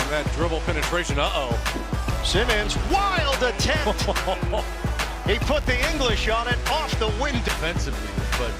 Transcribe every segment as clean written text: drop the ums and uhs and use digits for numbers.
that dribble penetration. Uh-oh. Simmons, wild attempt. He put the English on it, off the window. Defensively, but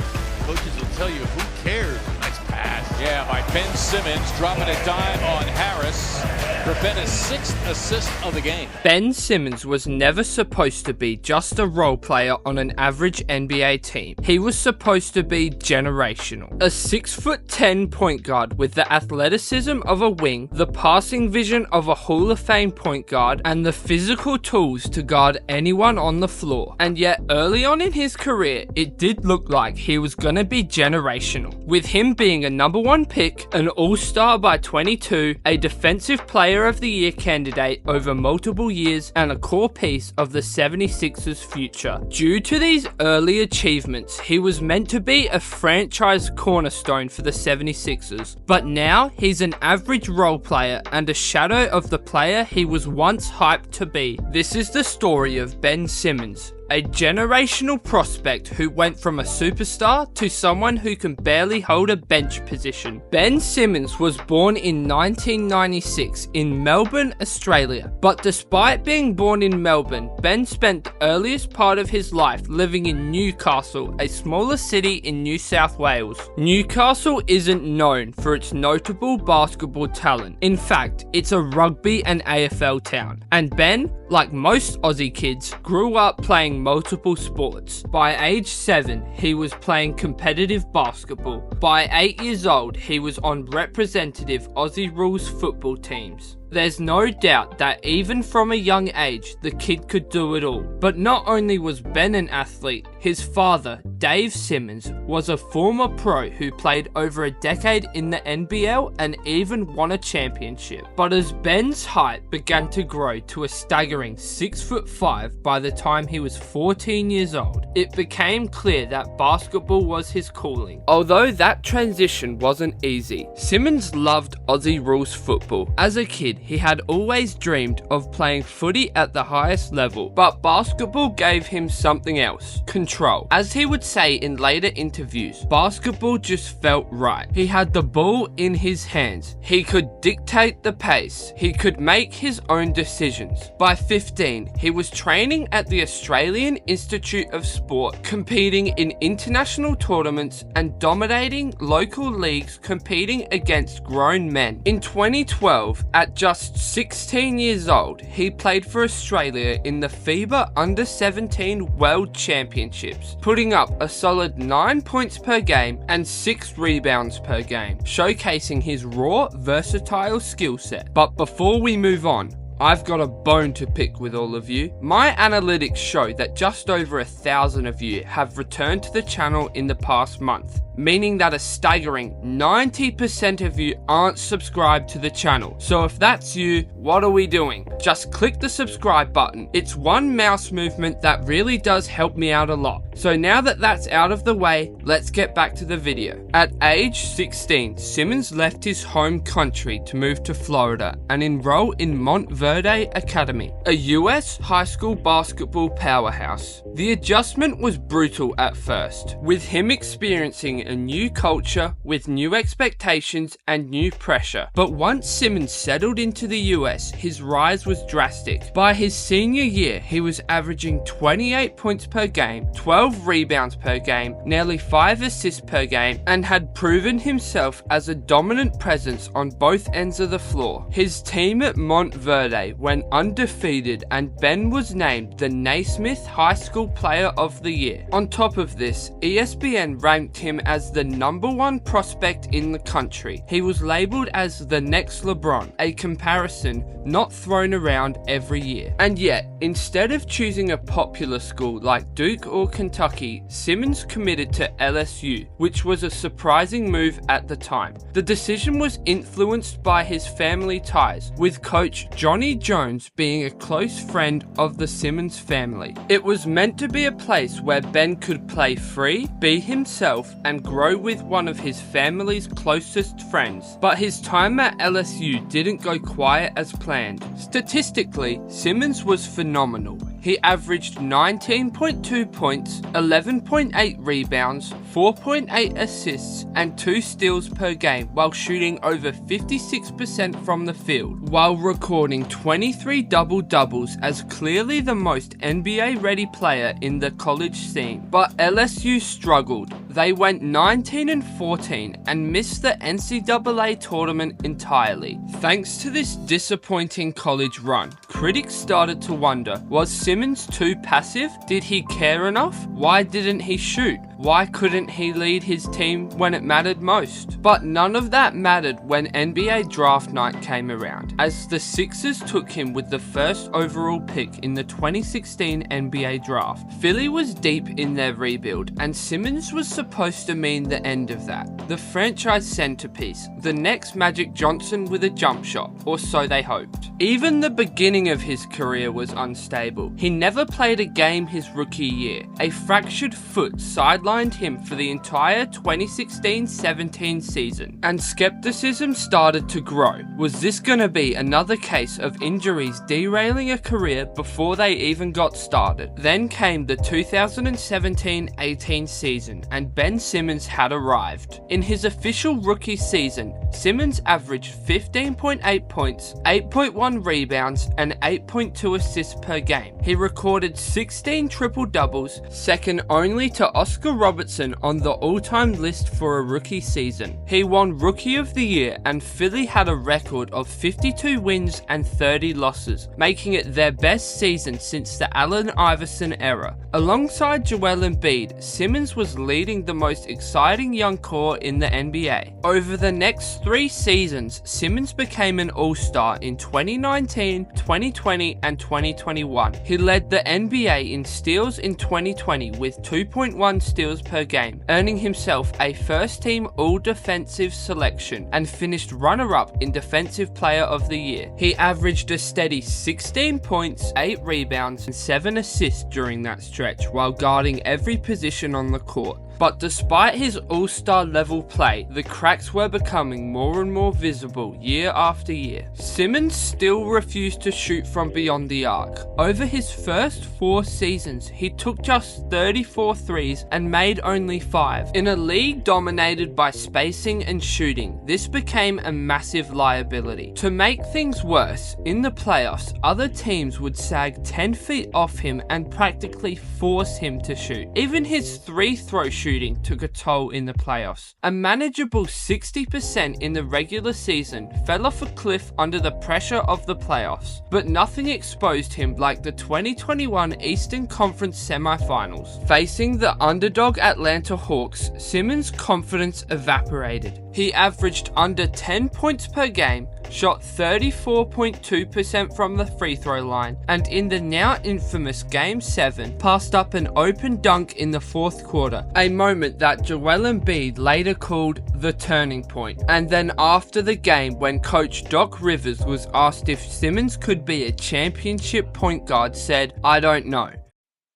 coaches will tell you, who cares? Nice pass. Yeah, by Ben Simmons, dropping a dime on Harris for Ben's 6th assist of the game. Ben Simmons was never supposed to be just a role player on an average NBA team. He was supposed to be generational. A 6'10" point guard with the athleticism of a wing, the passing vision of a Hall of Fame point guard, and the physical tools to guard anyone on the floor. And yet, early on in his career, it did look like he was gonna be generational. With him being a #1 pick, an all-star by 22, a defensive player of the year candidate over multiple years, and a core piece of the 76ers future. Due to these early achievements, he was meant to be a franchise cornerstone for the 76ers, but now he's an average role player and a shadow of the player he was once hyped to be. This is the story of Ben Simmons, a generational prospect who went from a superstar to someone who can barely hold a bench position. Ben Simmons was born in 1996 in Melbourne, Australia. But despite being born in Melbourne, Ben spent the earliest part of his life living in Newcastle, a smaller city in New South Wales. Newcastle isn't known for its notable basketball talent. In fact, it's a rugby and AFL town. And Ben, like most Aussie kids, grew up playing multiple sports. By age 7, he was playing competitive basketball. By 8 years old, he was on representative Aussie rules football teams. There's no doubt that even from a young age, the kid could do it all. But not only was Ben an athlete, his father, Dave Simmons, was a former pro who played over a decade in the NBL and even won a championship. But as Ben's height began to grow to a staggering 6'5" by the time he was 14 years old, it became clear that basketball was his calling. Although that transition wasn't easy, Simmons loved Aussie rules football. As a kid, he had always dreamed of playing footy at the highest level, but basketball gave him something else: control. As he would say in later interviews, basketball just felt right. He had the ball in his hands. He could dictate the pace. He could make his own decisions. By 15, he was training at the Australian Institute of Sport, competing in international tournaments and dominating local leagues competing against grown men. In 2012, at just 16 years old, he played for Australia in the FIBA Under-17 World Championships, putting up a solid 9 points per game and 6 rebounds per game, showcasing his raw, versatile skill set. But before we move on, I've got a bone to pick with all of you. My analytics show that just over 1,000 of you have returned to the channel in the past month, meaning that a staggering 90% of you aren't subscribed to the channel. So if that's you, what are we doing? Just click the subscribe button. It's one mouse movement that really does help me out a lot. So now that that's out of the way, let's get back to the video. At age 16, Simmons left his home country to move to Florida and enroll in Montverde Academy, a US high school basketball powerhouse. The adjustment was brutal at first, with him experiencing a new culture with new expectations and new pressure. But once Simmons settled into the US, his rise was drastic. By his senior year, he was averaging 28 points per game, 12 rebounds per game, nearly 5 assists per game, and had proven himself as a dominant presence on both ends of the floor. His team at Montverde went undefeated, and Ben was named the Naismith High School Player of the Year. On top of this, ESPN ranked him as the #1 prospect in the country. He was labelled as the next LeBron, a comparison not thrown around every year. And yet, instead of choosing a popular school like Duke or Kentucky, Simmons committed to LSU, which was a surprising move at the time. The decision was influenced by his family ties, with coach Johnny Jones being a close friend of the Simmons family. It was meant to be a place where Ben could play free, be himself, and grow with one of his family's closest friends. But his time at LSU didn't go quite as planned. Statistically, Simmons was phenomenal. He averaged 19.2 points, 11.8 rebounds, 4.8 assists, and 2 steals per game while shooting over 56% from the field, while recording 23 double-doubles as clearly the most NBA-ready player in the college scene. But LSU struggled. They went 19-14 and missed the NCAA tournament entirely. Thanks to this disappointing college run, critics started to wonder, was Simmons too passive? Did he care enough? Why didn't he shoot? Why couldn't he lead his team when it mattered most? But none of that mattered when NBA draft night came around, as the Sixers took him with the first overall pick in the 2016 NBA draft. Philly was deep in their rebuild, and Simmons was supposed to mean the end of that. The franchise centerpiece, the next Magic Johnson with a jump shot, or so they hoped. Even the beginning of his career was unstable. He never played a game his rookie year. A fractured foot sidelined him for the entire 2016-17 season, and skepticism started to grow. Was this gonna be another case of injuries derailing a career before they even got started? Then came the 2017-18 season, and Ben Simmons had arrived. In his official rookie season, Simmons averaged 15.8 points, 8.1 rebounds, and 8.2 assists per game. He recorded 16 triple-doubles, second only to Oscar Robertson on the all-time list for a rookie season. He won Rookie of the Year, and Philly had a record of 52 wins and 30 losses, making it their best season since the Allen Iverson era. Alongside Joel Embiid, Simmons was leading the most exciting young core in the NBA. Over the next 3 seasons, Simmons became an all-star in 2019, 2020, and 2021. He led the NBA in steals in 2020 with 2.1 steals per game, earning himself a first-team all-defensive selection, and finished runner-up in Defensive Player of the Year. He averaged a steady 16 points, 8 rebounds, and 7 assists during that stretch while guarding every position on the court. But despite his all-star level play, the cracks were becoming more and more visible year after year. Simmons still refused to shoot from beyond the arc. Over his first 4 seasons, he took just 34 threes and made only 5. In a league dominated by spacing and shooting, this became a massive liability. To make things worse, in the playoffs, other teams would sag 10 feet off him and practically force him to shoot. Even his 3-throw shooting took a toll in the playoffs. A manageable 60% in the regular season fell off a cliff under the pressure of the playoffs, but nothing exposed him like the 2021 Eastern Conference semifinals. Facing the underdog Atlanta Hawks, Simmons' confidence evaporated. He averaged under 10 points per game, shot 34.2% from the free throw line, and in the now infamous Game 7, passed up an open dunk in the 4th quarter, a moment that Joel Embiid later called the turning point. And then after the game, when Coach Doc Rivers was asked if Simmons could be a championship point guard, said, "I don't know."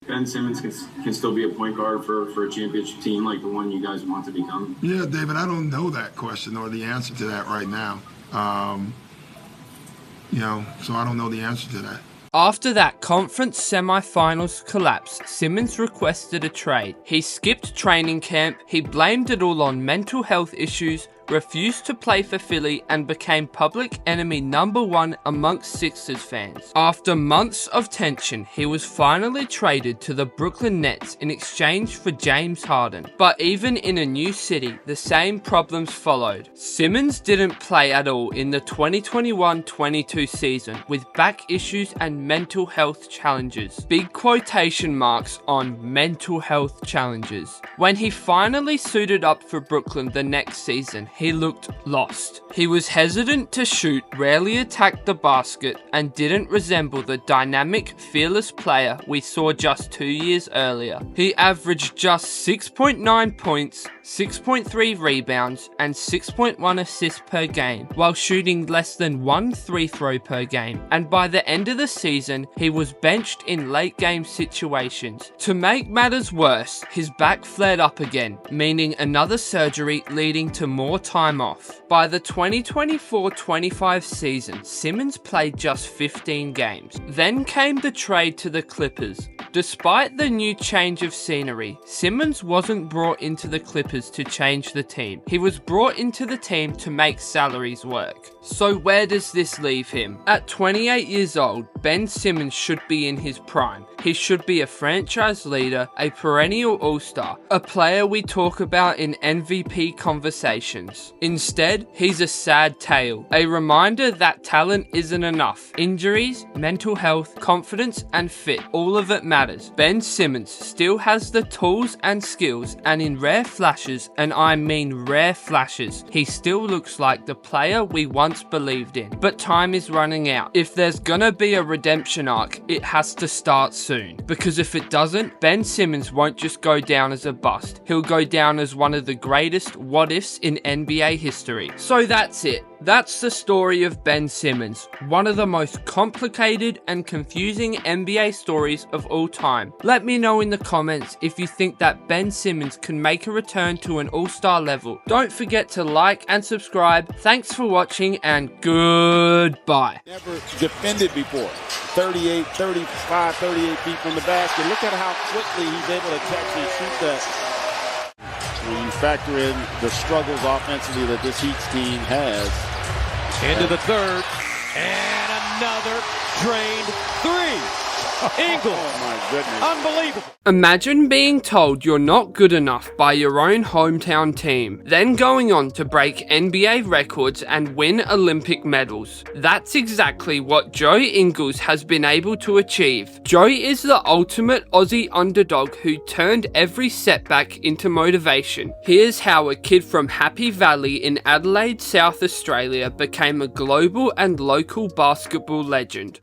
Ben Simmons can still be a point guard for a championship team like the one you guys want to become? Yeah, David, I don't know that question or the answer to that right now. So I don't know the answer to that. After that conference semi-finals collapse, Simmons requested a trade. He skipped training camp, he blamed it all on mental health issues, refused to play for Philly, and became public enemy #1 amongst Sixers fans. After months of tension, he was finally traded to the Brooklyn Nets in exchange for James Harden. But even in a new city, the same problems followed. Simmons didn't play at all in the 2021-22 season with back issues and mental health challenges. Big quotation marks on mental health challenges. When he finally suited up for Brooklyn the next season, he looked lost. He was hesitant to shoot, rarely attacked the basket, and didn't resemble the dynamic, fearless player we saw just 2 years earlier. He averaged just 6.9 points, 6.3 rebounds, and 6.1 assists per game, while shooting less than 1 free throw per game. And by the end of the season, he was benched in late game situations. To make matters worse, his back flared up again, meaning another surgery leading to more time off. By the 2024-25 season, Simmons played just 15 games. Then came the trade to the Clippers. Despite the new change of scenery, Simmons wasn't brought into the Clippers to change the team. He was brought into the team to make salaries work. So where does this leave him? At 28 years old, Ben Simmons should be in his prime. He should be a franchise leader, a perennial all-star, a player we talk about in MVP conversations. Instead, he's a sad tale, a reminder that talent isn't enough. Injuries, mental health, confidence, and fit, all of it matters. Ben Simmons still has the tools and skills, and in rare flashes, and I mean rare flashes, he still looks like the player we once believed in. But time is running out. If there's gonna be a redemption arc, it has to start soon. Because if it doesn't, Ben Simmons won't just go down as a bust. He'll go down as one of the greatest what-ifs in NBA history. So that's it. That's the story of Ben Simmons, one of the most complicated and confusing NBA stories of all time. Let me know in the comments if you think that Ben Simmons can make a return to an all-star level. Don't forget to like and subscribe. Thanks for watching and goodbye. Never defended before. 38, 35, 38 feet from the basket. Look at how quickly he's able to catch and shoot that. When you factor in the struggles offensively that this Heat team has. Into the third, and another drained three. Ingles. Oh my goodness. Unbelievable. Imagine being told you're not good enough by your own hometown team, then going on to break NBA records and win Olympic medals. That's exactly what Joe Ingles has been able to achieve. Joe is the ultimate Aussie underdog who turned every setback into motivation. Here's how a kid from Happy Valley in Adelaide, South Australia became a global and local basketball legend.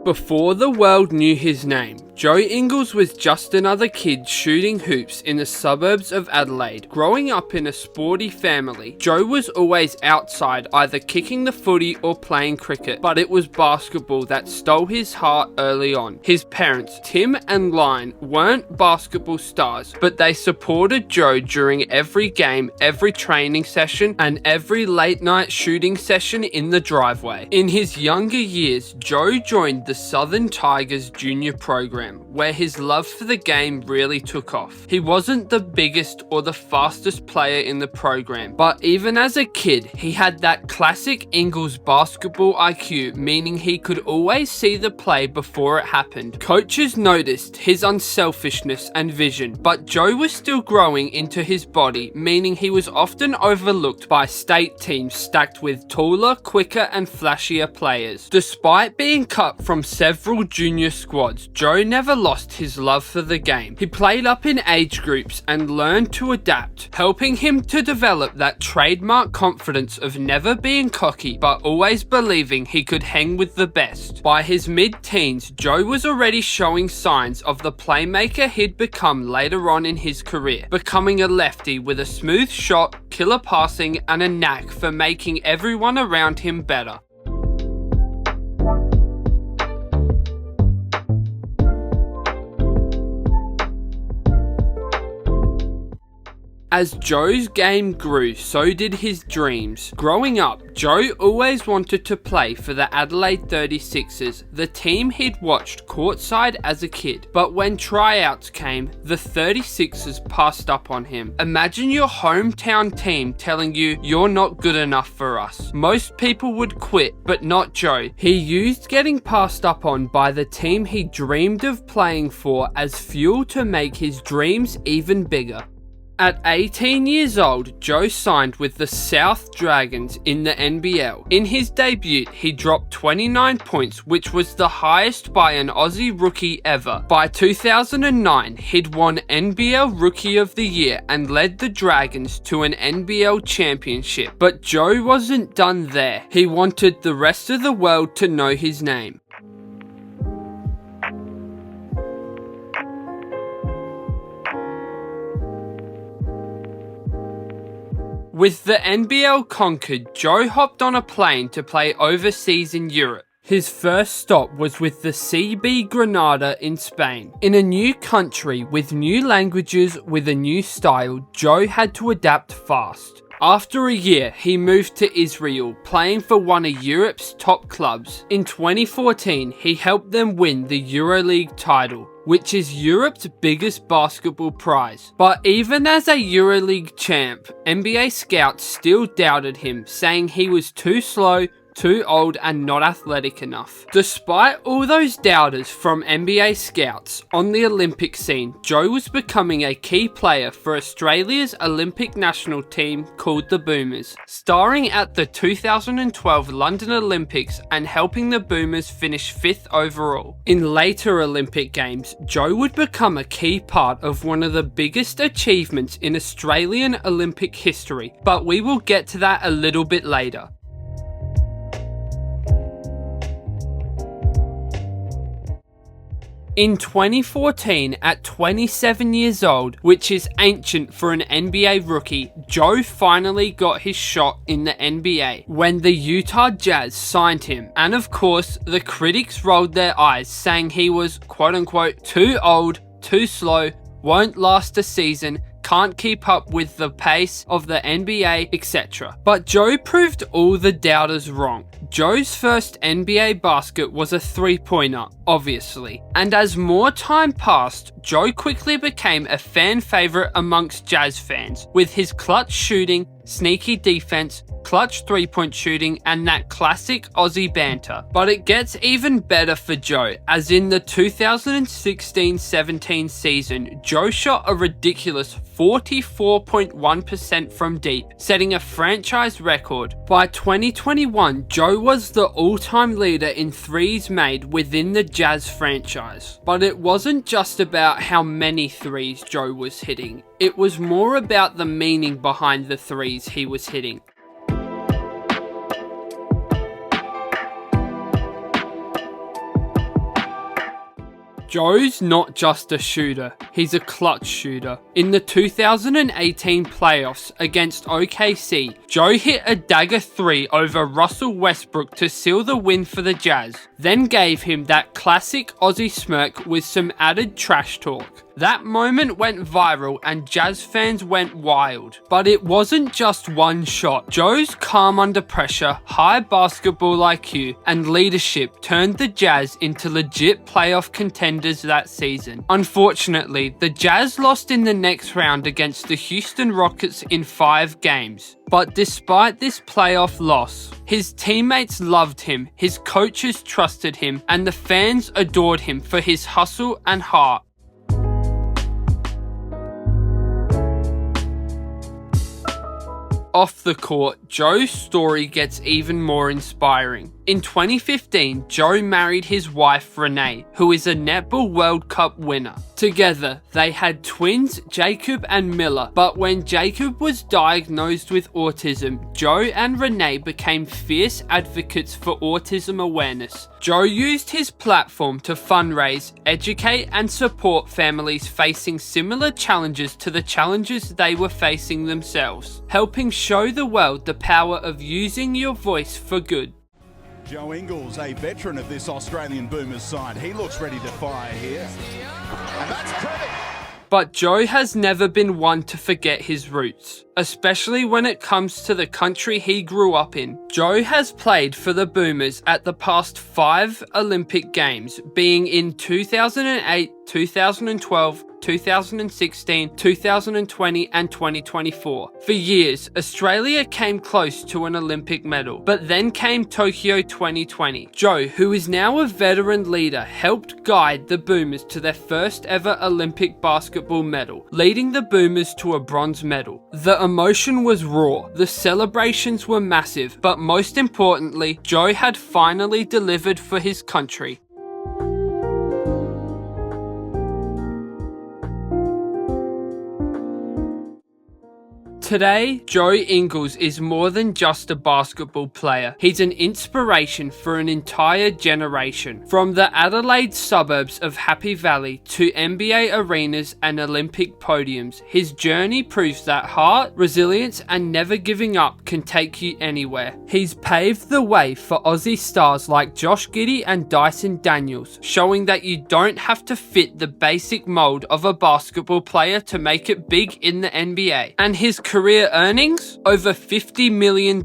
Before the world knew his name, Joe Ingles was just another kid shooting hoops in the suburbs of Adelaide. Growing up in a sporty family, Joe was always outside either kicking the footy or playing cricket, but it was basketball that stole his heart early on. His parents, Tim and Lynne, weren't basketball stars, but they supported Joe during every game, every training session, and every late night shooting session in the driveway. In his younger years, Joe joined the Southern Tigers junior program, where his love for the game really took off. He wasn't the biggest or the fastest player in the program, but even as a kid, he had that classic Ingles basketball IQ, meaning he could always see the play before it happened. Coaches noticed his unselfishness and vision, but Joe was still growing into his body, meaning he was often overlooked by state teams stacked with taller, quicker, and flashier players. Despite being cut from several junior squads, Joe never lost his love for the game. He played up in age groups and learned to adapt, helping him to develop that trademark confidence of never being cocky but always believing he could hang with the best. By his mid-teens, Joe was already showing signs of the playmaker he'd become later on in his career, becoming a lefty with a smooth shot, killer passing, and a knack for making everyone around him better. As Joe's game grew, so did his dreams. Growing up, Joe always wanted to play for the Adelaide 36ers, the team he'd watched courtside as a kid. But when tryouts came, the 36ers passed up on him. Imagine your hometown team telling you you're not good enough for us. Most people would quit, but not Joe. He used getting passed up on by the team he dreamed of playing for as fuel to make his dreams even bigger. At 18 years old, Joe signed with the South Dragons in the NBL. In his debut, he dropped 29 points, which was the highest by an Aussie rookie ever. By 2009, he'd won NBL Rookie of the Year and led the Dragons to an NBL championship. But Joe wasn't done there. He wanted the rest of the world to know his name. With the NBL conquered, Joe hopped on a plane to play overseas in Europe. His first stop was with the CB Granada in Spain. In a new country, with new languages, with a new style, Joe had to adapt fast. After a year, he moved to Israel, playing for one of Europe's top clubs. In 2014, he helped them win the EuroLeague title, which is Europe's biggest basketball prize. But even as a EuroLeague champ, NBA scouts still doubted him, saying he was too slow, too old and not athletic enough. Despite all those doubters from NBA scouts, on the Olympic scene, Joe was becoming a key player for Australia's Olympic national team called the Boomers, starring at the 2012 London Olympics and helping the Boomers finish 5th overall. In later Olympic Games, Joe would become a key part of one of the biggest achievements in Australian Olympic history, but we will get to that a little bit later. In 2014, at 27 years old, which is ancient for an NBA rookie, Joe finally got his shot in the NBA when the Utah Jazz signed him. And of course, the critics rolled their eyes, saying he was quote unquote too old, too slow, won't last a season, can't keep up with the pace of the NBA, etc. But Joe proved all the doubters wrong. Joe's first NBA basket was a 3-pointer, obviously, and as more time passed, Joe quickly became a fan favorite amongst Jazz fans, with his clutch shooting, sneaky defense, clutch 3-point shooting, and that classic Aussie banter. But it gets even better for Joe, as in the 2016-17 season, Joe shot a ridiculous 44.1% from deep, setting a franchise record. By 2021, Joe was the all-time leader in threes made within the Jazz franchise. But it wasn't just about how many threes Joe was hitting, it was more about the meaning behind the threes he was hitting. Joe's not just a shooter, he's a clutch shooter. In the 2018 playoffs against OKC, Joe hit a dagger 3 over Russell Westbrook to seal the win for the Jazz, then gave him that classic Aussie smirk with some added trash talk. That moment went viral and Jazz fans went wild. But it wasn't just one shot. Joe's calm under pressure, high basketball IQ, and leadership turned the Jazz into legit playoff contenders that season. Unfortunately, the Jazz lost in the next round against the Houston Rockets in 5 games. But despite this playoff loss, his teammates loved him, his coaches trusted him, and the fans adored him for his hustle and heart. Off the court, Joe's story gets even more inspiring. In 2015, Joe married his wife Renee, who is a Netball World Cup winner. Together, they had twins Jacob and Miller, but when Jacob was diagnosed with autism, Joe and Renee became fierce advocates for autism awareness. Joe used his platform to fundraise, educate and support families facing similar challenges to the challenges they were facing themselves, helping show the world the power of using your voice for good. Joe Ingles, a veteran of this Australian Boomers side. He looks ready to fire here. And that's pretty. But Joe has never been one to forget his roots, especially when it comes to the country he grew up in. Joe has played for the Boomers at the past 5 Olympic Games, being in 2008, 2012, 2016, 2020 and 2024. For years, Australia came close to an Olympic medal, but then came Tokyo 2020. Joe, who is now a veteran leader, helped guide the Boomers to their first ever Olympic basketball medal, leading the Boomers to a bronze medal. The emotion was raw, the celebrations were massive, but most importantly, Joe had finally delivered for his country. Today, Joe Ingles is more than just a basketball player. He's an inspiration for an entire generation. From the Adelaide suburbs of Happy Valley to NBA arenas and Olympic podiums, his journey proves that heart, resilience, and never giving up can take you anywhere. He's paved the way for Aussie stars like Josh Giddey and Dyson Daniels, showing that you don't have to fit the basic mold of a basketball player to make it big in the NBA. And his career earnings? Over $50 million.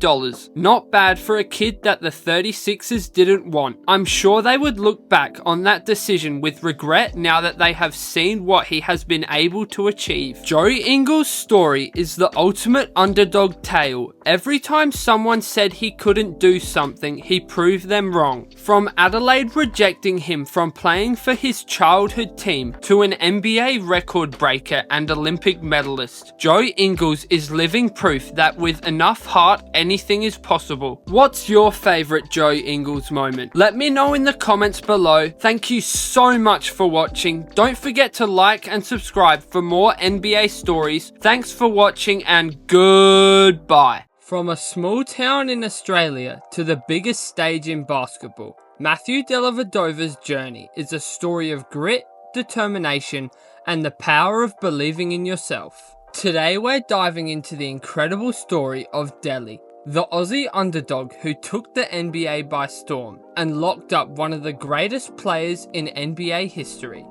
Not bad for a kid that the 36ers didn't want. I'm sure they would look back on that decision with regret now that they have seen what he has been able to achieve. Joe Ingles' story is the ultimate underdog tale. Every time someone said he couldn't do something, he proved them wrong. From Adelaide rejecting him from playing for his childhood team to an NBA record breaker and Olympic medalist, Joe Ingles is living proof that with enough heart, anything is possible. What's your favourite Joe Ingles moment? Let me know in the comments below. Thank you so much for watching. Don't forget to like and subscribe for more NBA stories. Thanks for watching and goodbye. From a small town in Australia to the biggest stage in basketball, Matthew Dellavedova's journey is a story of grit, determination, and the power of believing in yourself. Today we're diving into the incredible story of Delly, the Aussie underdog who took the NBA by storm and locked up one of the greatest players in NBA history.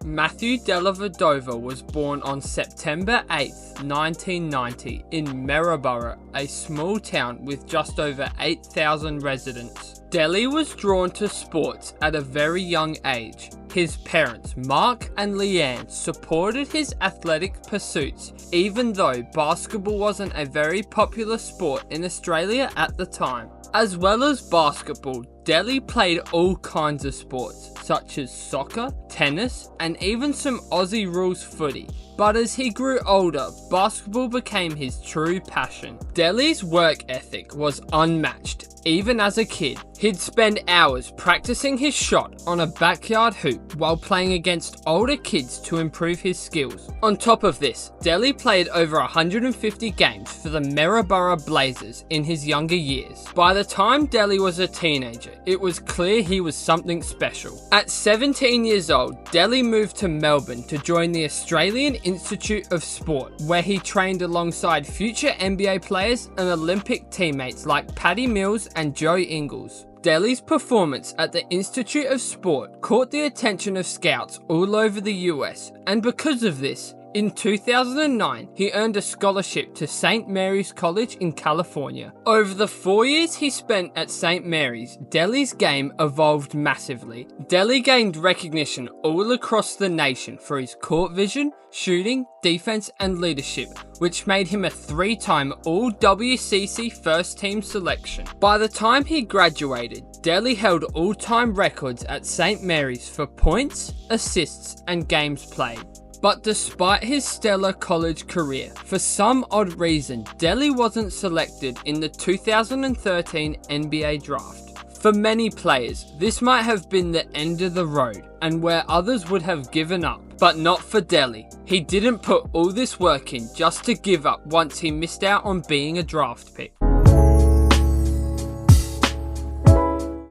Matthew Dellavedova was born on September 8, 1990 in Maryborough, a small town with just over 8,000 residents. Delly was drawn to sports at a very young age. His parents, Mark and Leanne, supported his athletic pursuits, even though basketball wasn't a very popular sport in Australia at the time. As well as basketball, Delly played all kinds of sports, such as soccer, tennis, and even some Aussie rules footy. But as he grew older, basketball became his true passion. Delly's work ethic was unmatched. Even as a kid, he'd spend hours practicing his shot on a backyard hoop while playing against older kids to improve his skills. On top of this, Delly played over 150 games for the Maryborough Blazers in his younger years. By the time Delly was a teenager, it was clear he was something special. At 17 years old, Delly moved to Melbourne to join the Australian Institute of Sport, where he trained alongside future NBA players and Olympic teammates like Patty Mills and Joe Ingles. Delly's performance at the Institute of Sport caught the attention of scouts all over the US, and because of this, in 2009, he earned a scholarship to St. Mary's College in California. Over the 4 years he spent at St. Mary's, Delly's game evolved massively. Delly gained recognition all across the nation for his court vision, shooting, defense, and leadership, which made him a 3-time All-WCC first-team selection. By the time he graduated, Delly held all-time records at St. Mary's for points, assists, and games played. But despite his stellar college career, for some odd reason, Delly wasn't selected in the 2013 NBA draft. For many players, this might have been the end of the road, and where others would have given up. But not for Delly. He didn't put all this work in just to give up once he missed out on being a draft pick.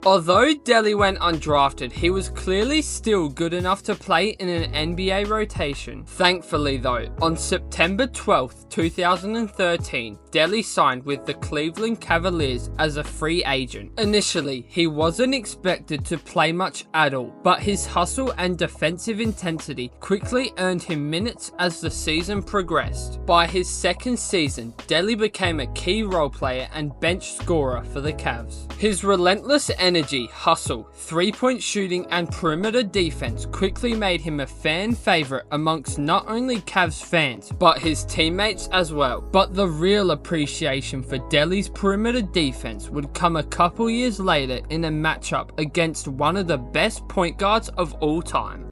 Although Delly went undrafted, he was clearly still good enough to play in an NBA rotation. Thankfully though, on September 12th, 2013, Delly signed with the Cleveland Cavaliers as a free agent. Initially, he wasn't expected to play much at all, but his hustle and defensive intensity quickly earned him minutes as the season progressed. By his second season, Delly became a key role player and bench scorer for the Cavs. His relentless energy, hustle, three-point shooting, and perimeter defense quickly made him a fan favorite amongst not only Cavs fans, but his teammates as well. But the real appreciation for Delly's perimeter defense would come a couple years later in a matchup against one of the best point guards of all time.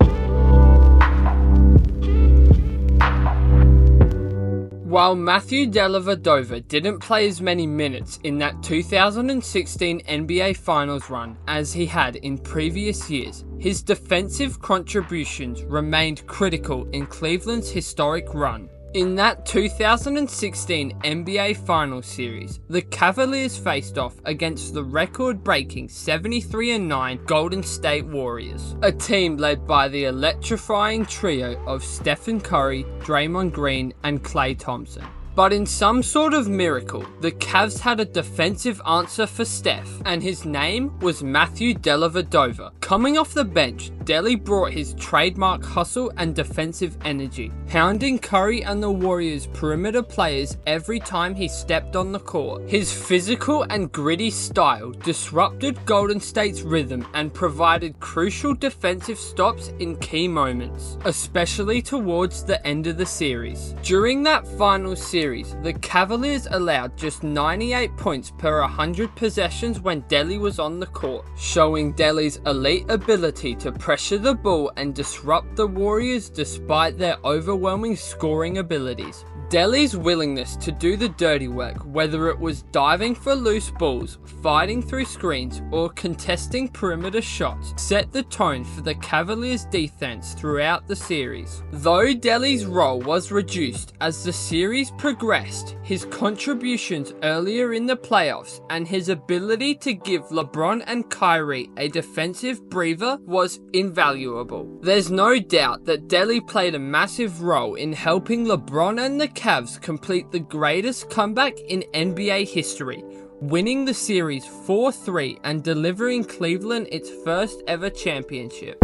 While Matthew Dellavedova didn't play as many minutes in that 2016 NBA Finals run as he had in previous years, his defensive contributions remained critical in Cleveland's historic run. In that 2016 NBA Finals series, the Cavaliers faced off against the record-breaking 73-9 Golden State Warriors, a team led by the electrifying trio of Steph Curry, Draymond Green, and Klay Thompson. But in some sort of miracle, the Cavs had a defensive answer for Steph, and his name was Matthew Dellavedova. Coming off the bench, Delly brought his trademark hustle and defensive energy, hounding Curry and the Warriors' perimeter players every time he stepped on the court. His physical and gritty style disrupted Golden State's rhythm and provided crucial defensive stops in key moments, especially towards the end of the series. During that final series, the Cavaliers allowed just 98 points per 100 possessions when Delly was on the court, showing Delly's elite ability to pressure the ball and disrupt the Warriors despite their overwhelming scoring abilities. Delly's willingness to do the dirty work, whether it was diving for loose balls, fighting through screens, or contesting perimeter shots, set the tone for the Cavaliers' defense throughout the series. Though Delly's role was reduced as the series progressed, his contributions earlier in the playoffs and his ability to give LeBron and Kyrie a defensive breather was invaluable. There's no doubt that Delly played a massive role in helping LeBron and the Cavs complete the greatest comeback in NBA history, winning the series 4-3 and delivering Cleveland its first ever championship.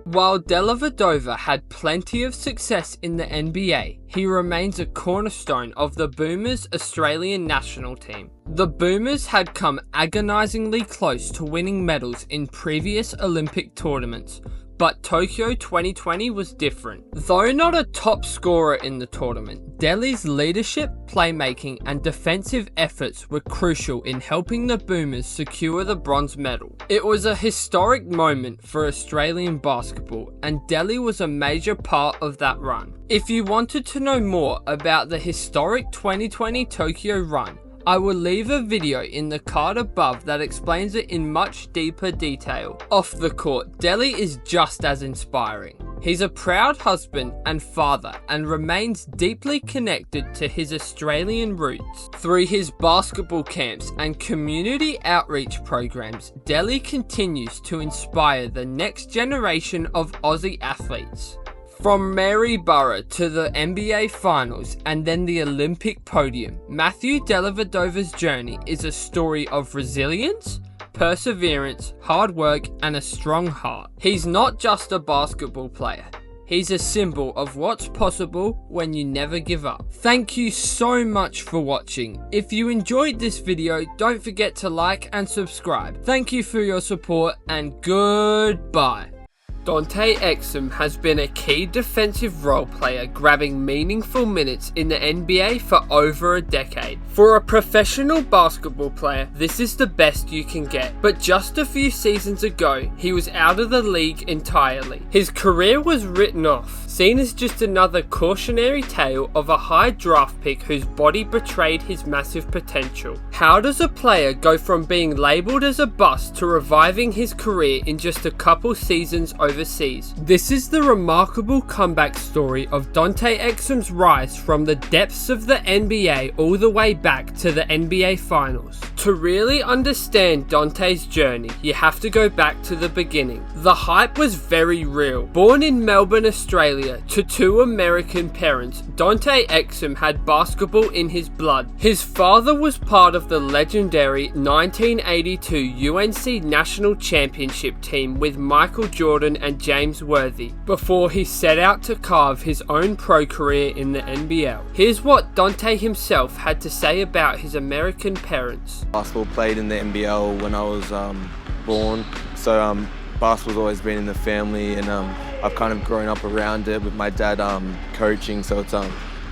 While Dellavedova had plenty of success in the NBA, he remains a cornerstone of the Boomers' Australian national team. The Boomers had come agonizingly close to winning medals in previous Olympic tournaments, but Tokyo 2020 was different. Though not a top scorer in the tournament, Delly's leadership, playmaking, and defensive efforts were crucial in helping the Boomers secure the bronze medal. It was a historic moment for Australian basketball, and Delly was a major part of that run. If you wanted to know more about the historic 2020 Tokyo run, I will leave a video in the card above that explains it in much deeper detail. Off the court, Delly is just as inspiring. He's a proud husband and father and remains deeply connected to his Australian roots. Through his basketball camps and community outreach programs, Delly continues to inspire the next generation of Aussie athletes. From Maryborough to the NBA Finals and then the Olympic podium, Matthew Dellavedova's journey is a story of resilience, perseverance, hard work, and a strong heart. He's not just a basketball player. He's a symbol of what's possible when you never give up. Thank you so much for watching. If you enjoyed this video, don't forget to like and subscribe. Thank you for your support and goodbye. Dante Exum has been a key defensive role player, grabbing meaningful minutes in the NBA for over a decade. For a professional basketball player, this is the best you can get, but just a few seasons ago, he was out of the league entirely. His career was written off, seen as just another cautionary tale of a high draft pick whose body betrayed his massive potential. How does a player go from being labelled as a bust to reviving his career in just a couple seasons overseas? This is the remarkable comeback story of Dante Exum's rise from the depths of the NBA all the way back to the NBA Finals. To really understand Dante's journey, you have to go back to the beginning. The hype was very real. Born in Melbourne, Australia, to two American parents, Dante Exum had basketball in his blood. His father was part of the legendary 1982 UNC National Championship team with Michael Jordan and James Worthy, before he set out to carve his own pro career in the NBL. Here's what Dante himself had to say about his American parents. Basketball played in the NBL when I was born, so basketball's always been in the family, and I've kind of grown up around it with my dad coaching, so it's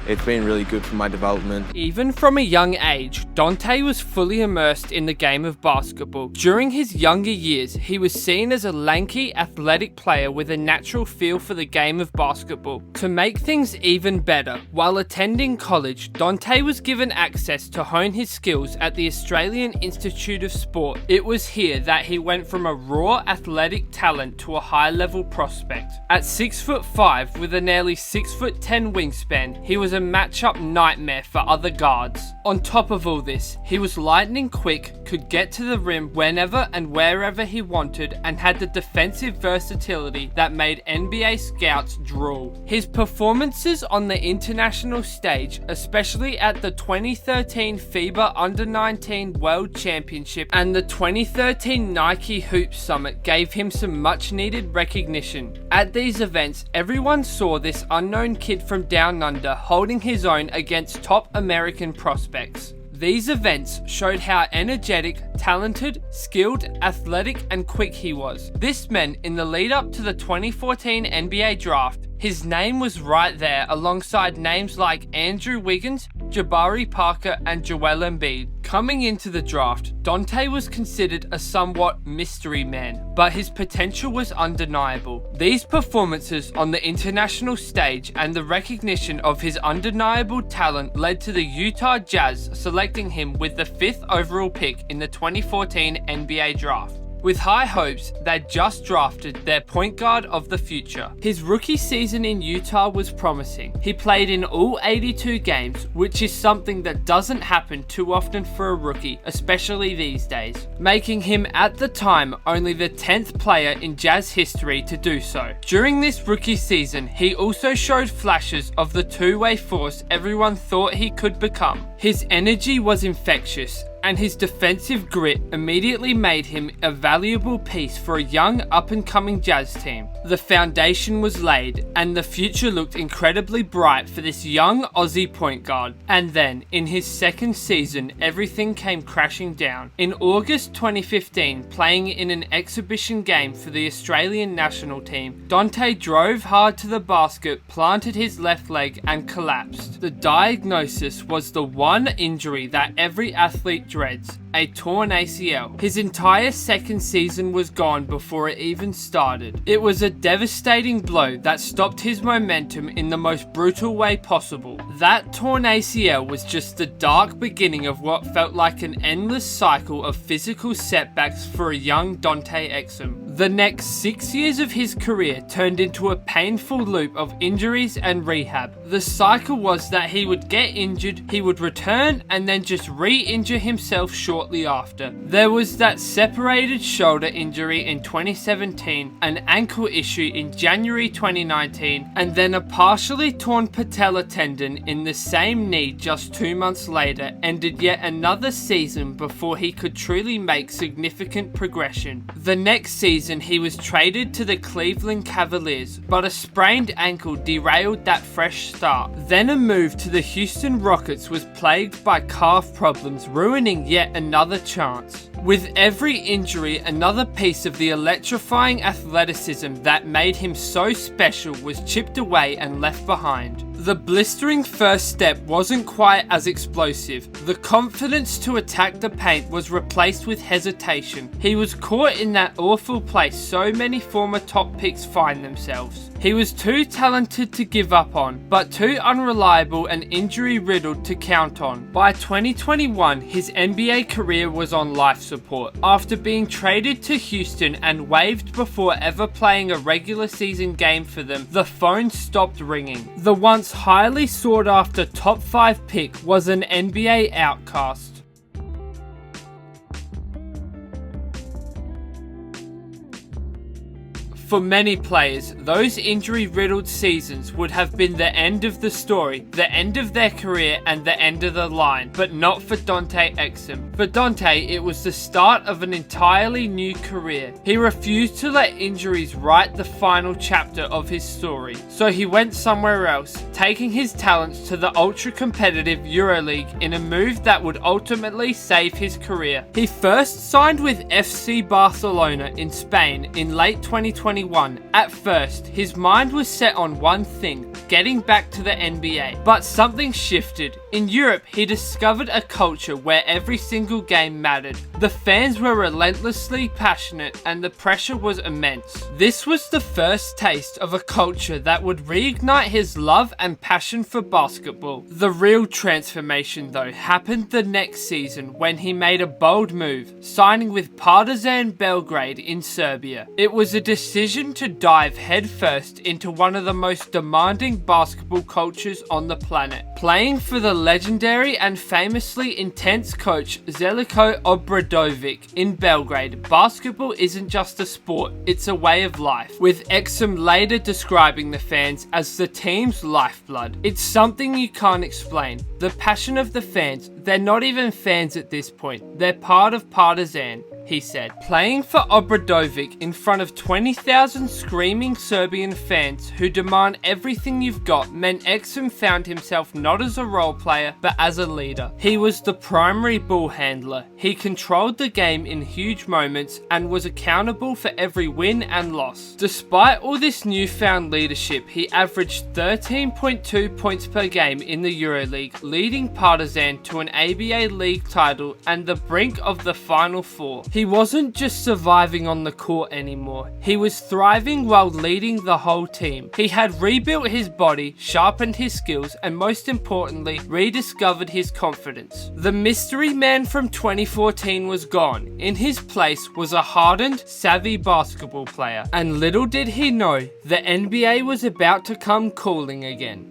it's been really good for my development. Even from a young age, Dante was fully immersed in the game of basketball. During his younger years, he was seen as a lanky, athletic player with a natural feel for the game of basketball. To make things even better, while attending college, Dante was given access to hone his skills at the Australian Institute of Sport. It was here that he went from a raw athletic talent to a high-level prospect. At 6'5", with a nearly 6'10" wingspan, he was a matchup nightmare for other guards. On top of all this, he was lightning quick, could get to the rim whenever and wherever he wanted, and had the defensive versatility that made NBA scouts drool. His performances on the international stage, especially at the 2013 FIBA Under-19 World Championship and the 2013 Nike Hoop Summit, gave him some much-needed recognition. At these events, everyone saw this unknown kid from down under holding his own against top American prospects. These events showed how energetic, talented, skilled, athletic, and quick he was. This meant in the lead up to the 2014 NBA draft, his name was right there alongside names like Andrew Wiggins, Jabari Parker, and Joel Embiid. Coming into the draft, Dante was considered a somewhat mystery man, but his potential was undeniable. These performances on the international stage and the recognition of his undeniable talent led to the Utah Jazz selecting him with the 5th overall pick in the 2014 NBA draft. With high hopes, they just drafted their point guard of the future. His rookie season in Utah was promising. He played in all 82 games, which is something that doesn't happen too often for a rookie, especially these days, making him at the time only the 10th player in Jazz history to do so. During this rookie season, he also showed flashes of the two-way force everyone thought he could become. His energy was infectious, and his defensive grit immediately made him a valuable piece for a young up-and-coming Jazz team. The foundation was laid, and the future looked incredibly bright for this young Aussie point guard. And then, in his second season, everything came crashing down. In August 2015, playing in an exhibition game for the Australian national team, Dante drove hard to the basket, planted his left leg, and collapsed. The diagnosis was the one injury that every athlete dreads: a torn ACL. His entire second season was gone before it even started. It was a devastating blow that stopped his momentum in the most brutal way possible. That torn ACL was just the dark beginning of what felt like an endless cycle of physical setbacks for a young Dante Exum. The next 6 years of his career turned into a painful loop of injuries and rehab. The cycle was that he would get injured, he would return, and then just re-injure himself shortly after. There was that separated shoulder injury in 2017, an ankle issue in January 2019, and then a partially torn patella tendon in the same knee just 2 months later ended yet another season before he could truly make significant progression. The next season he was traded to the Cleveland Cavaliers, but a sprained ankle derailed that fresh start. Then a move to the Houston Rockets was plagued by calf problems, ruining yet another chance. With every injury, another piece of the electrifying athleticism that made him so special was chipped away and left behind. The blistering first step wasn't quite as explosive. The confidence to attack the paint was replaced with hesitation. He was caught in that awful place so many former top picks find themselves. He was too talented to give up on, but too unreliable and injury-riddled to count on. By 2021, his NBA career was on life support. After being traded to Houston and waived before ever playing a regular season game for them, the phone stopped ringing. The once highly sought-after top 5 pick was an NBA outcast. For many players, those injury-riddled seasons would have been the end of the story, the end of their career, and the end of the line, but not for Dante Exum. For Dante, it was the start of an entirely new career. He refused to let injuries write the final chapter of his story, so he went somewhere else, taking his talents to the ultra-competitive EuroLeague in a move that would ultimately save his career. He first signed with FC Barcelona in Spain in late 2021 2021, at first, his mind was set on one thing, getting back to the NBA. But something shifted. In Europe, he discovered a culture where every single game mattered. The fans were relentlessly passionate and the pressure was immense. This was the first taste of a culture that would reignite his love and passion for basketball. The real transformation, though, happened the next season when he made a bold move, signing with Partizan Belgrade in Serbia. It was a decision to dive headfirst into one of the most demanding basketball cultures on the planet, playing for the legendary and famously intense coach Zeljko Obradovic in Belgrade. Basketball isn't just a sport, it's a way of life, with Exum later describing the fans as the team's lifeblood. It's something you can't explain. The passion of the fans, they're not even fans at this point, they're part of Partizan, he said. Playing for Obradovic in front of 20,000 screaming Serbian fans who demand everything you've got meant Exum found himself not as a role player but as a leader. He was the primary ball handler. He controlled the game in huge moments and was accountable for every win and loss. Despite all this newfound leadership, he averaged 13.2 points per game in the EuroLeague, leading Partizan to an ABA League title and the brink of the Final Four. He wasn't just surviving on the court anymore, he was thriving while leading the whole team. He had rebuilt his body, sharpened his skills, and most importantly, rediscovered his confidence. The mystery man from 2014 was gone. In his place was a hardened, savvy basketball player. And little did he know, the NBA was about to come calling again.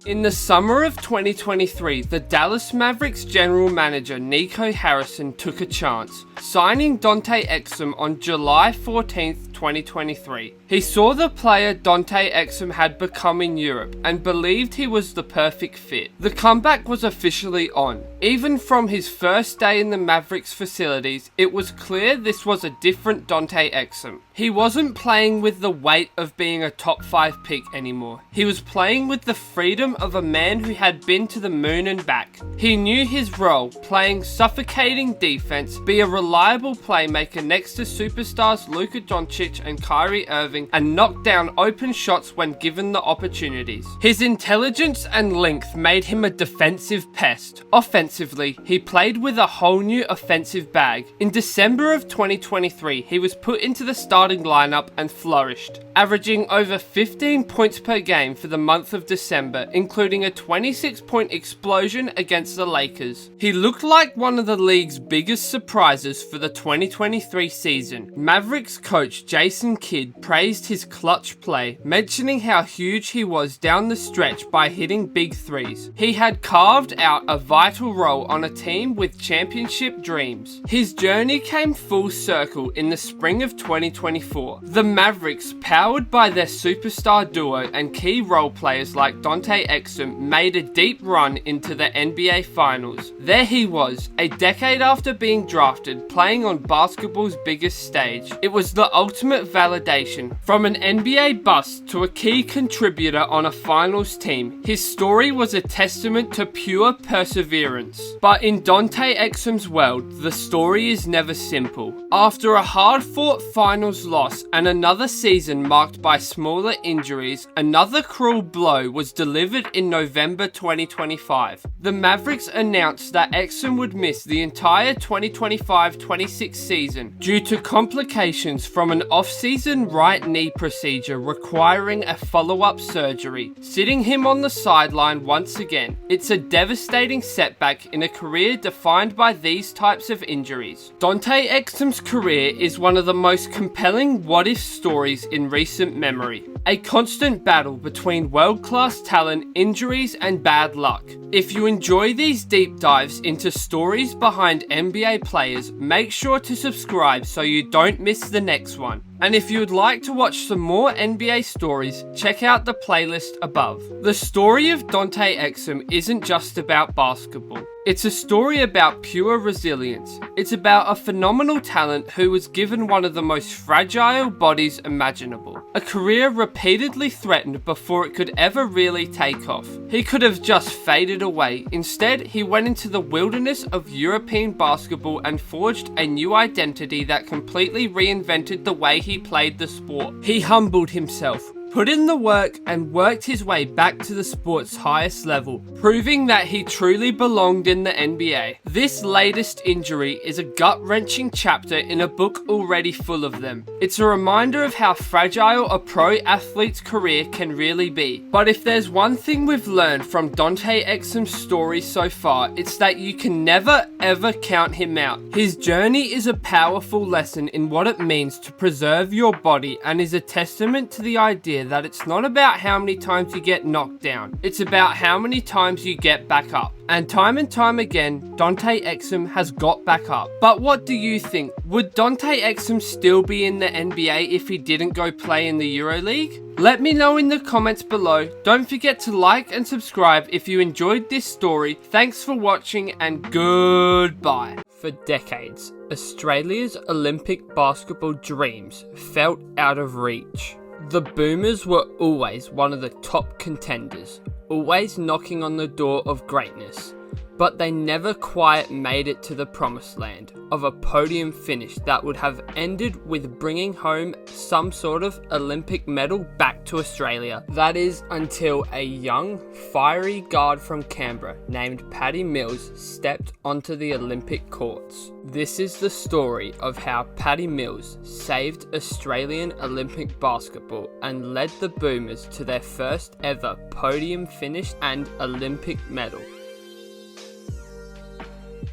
In the summer of 2023, the Dallas Mavericks general manager Nico Harrison took a chance, signing Dante Exum on July 14th, 2023. He saw the player Dante Exum had become in Europe and believed he was the perfect fit. The comeback was officially on. Even from his first day in the Mavericks facilities, it was clear this was a different Dante Exum. He wasn't playing with the weight of being a top 5 pick anymore. He was playing with the freedom of a man who had been to the moon and back. He knew his role, playing suffocating defense, be a reliable playmaker next to superstars Luka Doncic and Kyrie Irving, and knock down open shots when given the opportunities. His intelligence and length made him a defensive pest. Offensively, he played with a whole new offensive bag. In December of 2023, he was put into the starting lineup and flourished, averaging over 15 points per game for the month of December, including a 26-point explosion against the Lakers. He looked like one of the league's biggest surprises for the 2023 season. Mavericks coach Jason Kidd praised his clutch play, mentioning how huge he was down the stretch by hitting big threes. He had carved out a vital role on a team with championship dreams. His journey came full circle in the spring of 2024. The Mavericks, powered by their superstar duo and key role players like Dante Exum, made a deep run into the NBA Finals. There he was, a decade after being drafted, playing on basketball's biggest stage. It was the ultimate validation. From an NBA bust to a key contributor on a finals team, his story was a testament to pure perseverance. But in Dante Exum's world, the story is never simple. After a hard-fought finals loss and another season marked by smaller injuries, another cruel blow was delivered in November 2025. The Mavericks announced that Exum would miss the entire 2025-26 season due to complications from an off-season right knee procedure requiring a follow-up surgery, sitting him on the sideline once again. It's a devastating setback in a career defined by these types of injuries. Dante Exum's career is one of the most compelling what-if stories in recent memory. A constant battle between world-class talent, injuries, and bad luck. If you enjoy these deep dives into stories behind NBA players, make sure to subscribe so you don't miss the next one. And if you would like to watch some more NBA stories, check out the playlist above. The story of Dante Exum isn't just about basketball. It's a story about pure resilience. It's about a phenomenal talent who was given one of the most fragile bodies imaginable. A career repeatedly threatened before it could ever really take off. He could have just faded away. Instead, he went into the wilderness of European basketball and forged a new identity that completely reinvented the way he played the sport. He humbled himself, put in the work, and worked his way back to the sport's highest level, proving that he truly belonged in the NBA. This latest injury is a gut-wrenching chapter in a book already full of them. It's a reminder of how fragile a pro athlete's career can really be. But if there's one thing we've learned from Dante Exum's story so far, it's that you can never ever count him out. His journey is a powerful lesson in what it means to preserve your body and is a testament to the idea that it's not about how many times you get knocked down, it's about how many times you get back up. And time again, Dante Exum has got back up. But what do you think? Would Dante Exum still be in the NBA if he didn't go play in the EuroLeague? Let me know in the comments below. Don't forget to like and subscribe if you enjoyed this story. Thanks for watching and goodbye. For decades, Australia's Olympic basketball dreams felt out of reach. The Boomers were always one of the top contenders, always knocking on the door of greatness, but they never quite made it to the promised land of a podium finish that would have ended with bringing home some sort of Olympic medal back to Australia. That is until a young, fiery guard from Canberra named Patty Mills stepped onto the Olympic courts. This is the story of how Patty Mills saved Australian Olympic basketball and led the Boomers to their first ever podium finish and Olympic medal.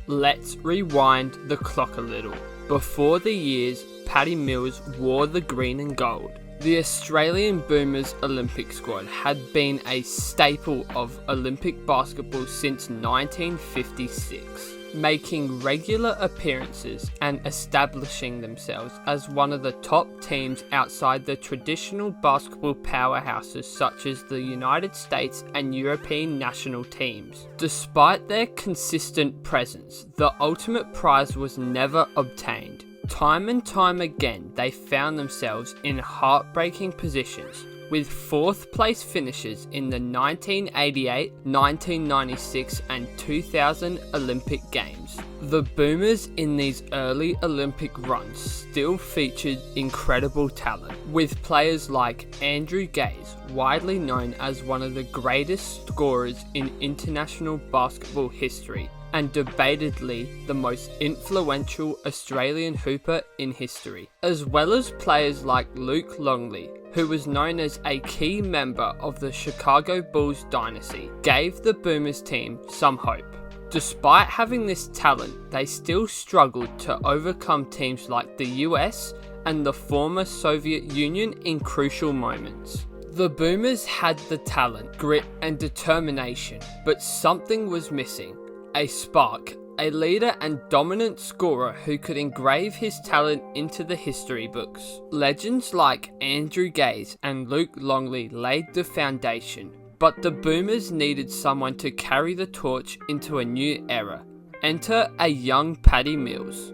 Let's rewind the clock a little. Before the years Patty Mills wore the green and gold, the Australian Boomers Olympic squad had been a staple of Olympic basketball since 1956, making regular appearances and establishing themselves as one of the top teams outside the traditional basketball powerhouses such as the United States and European national teams. Despite their consistent presence, the ultimate prize was never obtained. Time and time again, they found themselves in heartbreaking positions, with 4th place finishes in the 1988, 1996 and 2000 Olympic Games. The Boomers in these early Olympic runs still featured incredible talent, with players like Andrew Gaze, widely known as one of the greatest scorers in international basketball history, and debatedly the most influential Australian hooper in history, as well as players like Luke Longley, who was known as a key member of the Chicago Bulls dynasty, gave the Boomers team some hope. Despite having this talent, they still struggled to overcome teams like the US and the former Soviet Union in crucial moments. The Boomers had the talent, grit and determination, but something was missing. A spark, a leader and dominant scorer who could engrave his talent into the history books. Legends like Andrew Gaze and Luke Longley laid the foundation, but the Boomers needed someone to carry the torch into a new era. Enter a young Patty Mills.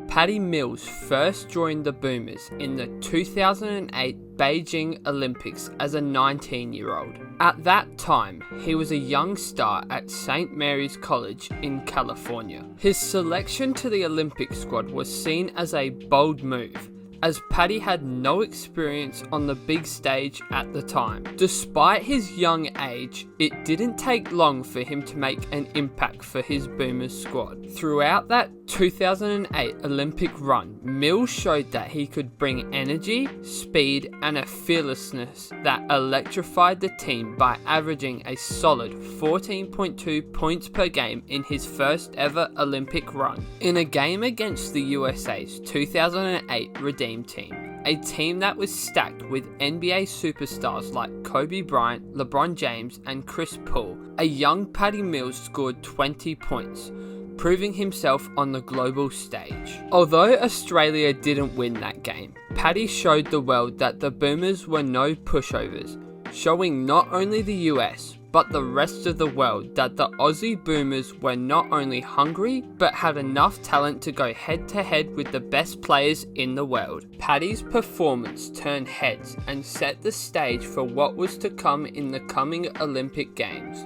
Patty Mills first joined the Boomers in the 2008 Beijing Olympics as a 19-year-old. At that time, he was a young star at St. Mary's College in California. His selection to the Olympic squad was seen as a bold move, as Patty had no experience on the big stage at the time. Despite his young age, it didn't take long for him to make an impact for his Boomers squad. Throughout that 2008 Olympic run, Mills showed that he could bring energy, speed, and a fearlessness that electrified the team by averaging a solid 14.2 points per game in his first ever Olympic run. In a game against the USA's 2008 Redeem team, a team that was stacked with NBA superstars like Kobe Bryant, LeBron James, and Chris Paul, a young Patty Mills scored 20 points, proving himself on the global stage. Although Australia didn't win that game, Patty showed the world that the Boomers were no pushovers, showing not only the US, but the rest of the world that the Aussie Boomers were not only hungry, but had enough talent to go head to head with the best players in the world. Patty's performance turned heads and set the stage for what was to come in the coming Olympic Games.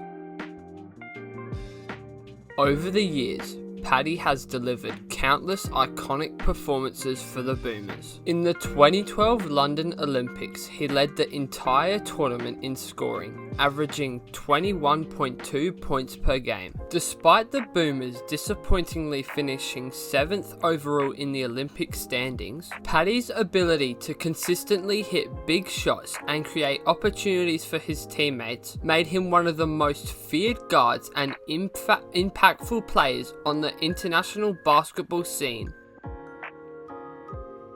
Over the years, Patty has delivered countless iconic performances for the Boomers. In the 2012 London Olympics, he led the entire tournament in scoring, averaging 21.2 points per game. Despite the Boomers disappointingly finishing 7th overall in the Olympic standings, Patty's ability to consistently hit big shots and create opportunities for his teammates made him one of the most feared guards and impactful players on the international basketball scene.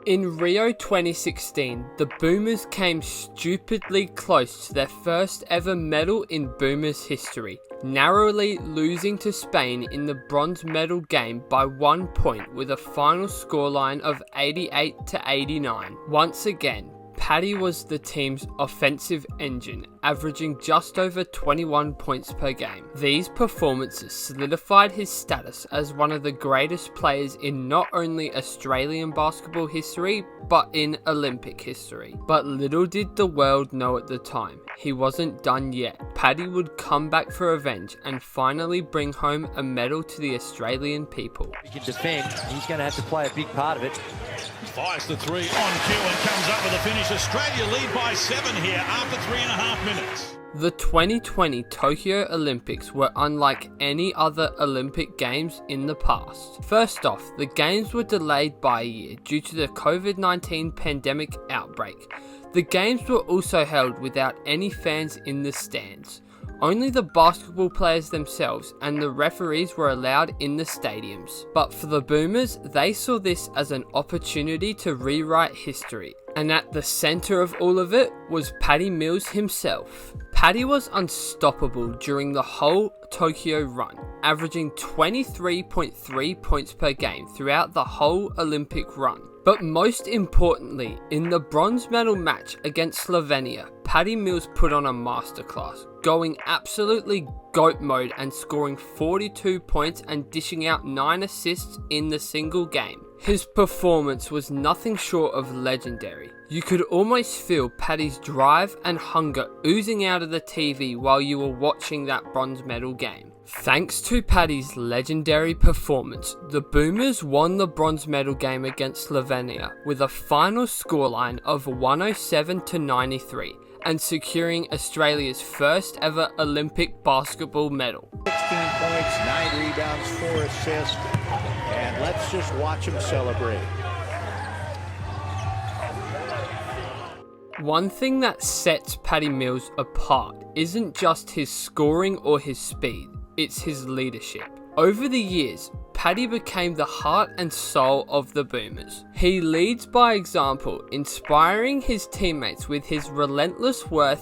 In Rio 2016, the Boomers came stupidly close to their first ever medal in Boomers history, narrowly losing to Spain in the bronze medal game by 1 point with a final scoreline of 88-89. Once again, Patty was the team's offensive engine, averaging just over 21 points per game. These performances solidified his status as one of the greatest players in not only Australian basketball history, but in Olympic history. But little did the world know at the time, he wasn't done yet. Patty would come back for revenge and finally bring home a medal to the Australian people. He can defend, he's going to have to play a big part of it. Fires the three on cue and comes up with a finish. Australia lead by 7 here after 3.5 minutes. The 2020 Tokyo Olympics were unlike any other Olympic Games in the past. First off, the Games were delayed by a year due to the COVID-19 pandemic outbreak. The Games were also held without any fans in the stands. Only the basketball players themselves and the referees were allowed in the stadiums. But for the Boomers, they saw this as an opportunity to rewrite history. And at the centre of all of it was Patty Mills himself. Patty was unstoppable during the whole Tokyo run, averaging 23.3 points per game throughout the whole Olympic run. But most importantly, in the bronze medal match against Slovenia, Patty Mills put on a masterclass, going absolutely GOAT mode and scoring 42 points and dishing out 9 assists in the single game. His performance was nothing short of legendary. You could almost feel Patty's drive and hunger oozing out of the TV while you were watching that bronze medal game. Thanks to Patty's legendary performance, the Boomers won the bronze medal game against Slovenia with a final scoreline of 107-93 and securing Australia's first ever Olympic basketball medal. 16 points, 9 rebounds, 4 assists, and let's just watch him celebrate. One thing that sets Patty Mills apart isn't just his scoring or his speed, it's his leadership. Over the years, Patty became the heart and soul of the Boomers. He leads by example, inspiring his teammates with his relentless work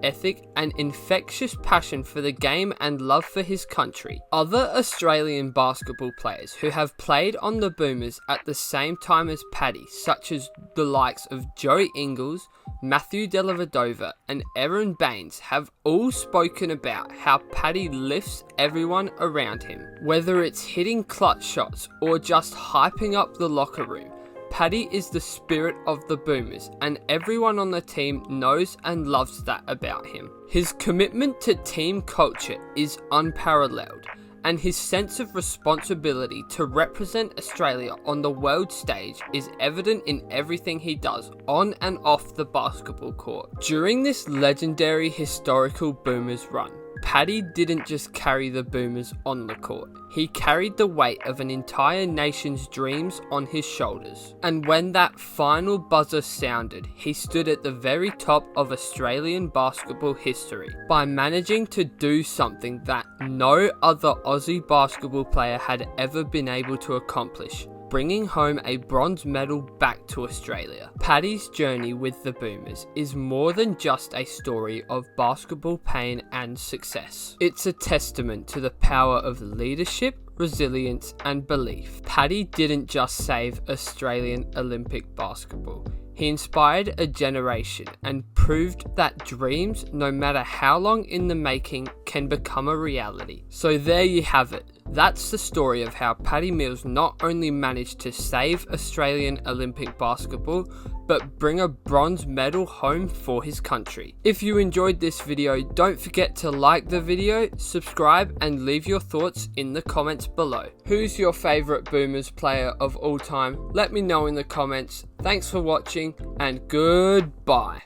ethic and infectious passion for the game and love for his country. Other Australian basketball players who have played on the Boomers at the same time as Patty, such as the likes of Joe Ingles, Matthew Dellavedova and Aaron Baines, have all spoken about how Patty lifts everyone around him. Whether it's hitting clutch shots or just hyping up the locker room, Patty is the spirit of the Boomers, and everyone on the team knows and loves that about him. His commitment to team culture is unparalleled, and his sense of responsibility to represent Australia on the world stage is evident in everything he does on and off the basketball court. During this legendary historical Boomers run, Patty didn't just carry the Boomers on the court, he carried the weight of an entire nation's dreams on his shoulders. And when that final buzzer sounded, he stood at the very top of Australian basketball history by managing to do something that no other Aussie basketball player had ever been able to accomplish, bringing home a bronze medal back to Australia. Patty's journey with the Boomers is more than just a story of basketball pain and success. It's a testament to the power of leadership, resilience and belief. Patty didn't just save Australian Olympic basketball. He inspired a generation and proved that dreams, no matter how long in the making, can become a reality. So there you have it. That's the story of how Patty Mills not only managed to save Australian Olympic basketball, but bring a bronze medal home for his country. If you enjoyed this video, don't forget to like the video, subscribe, and leave your thoughts in the comments below. Who's your favourite Boomers player of all time? Let me know in the comments. Thanks for watching, and goodbye.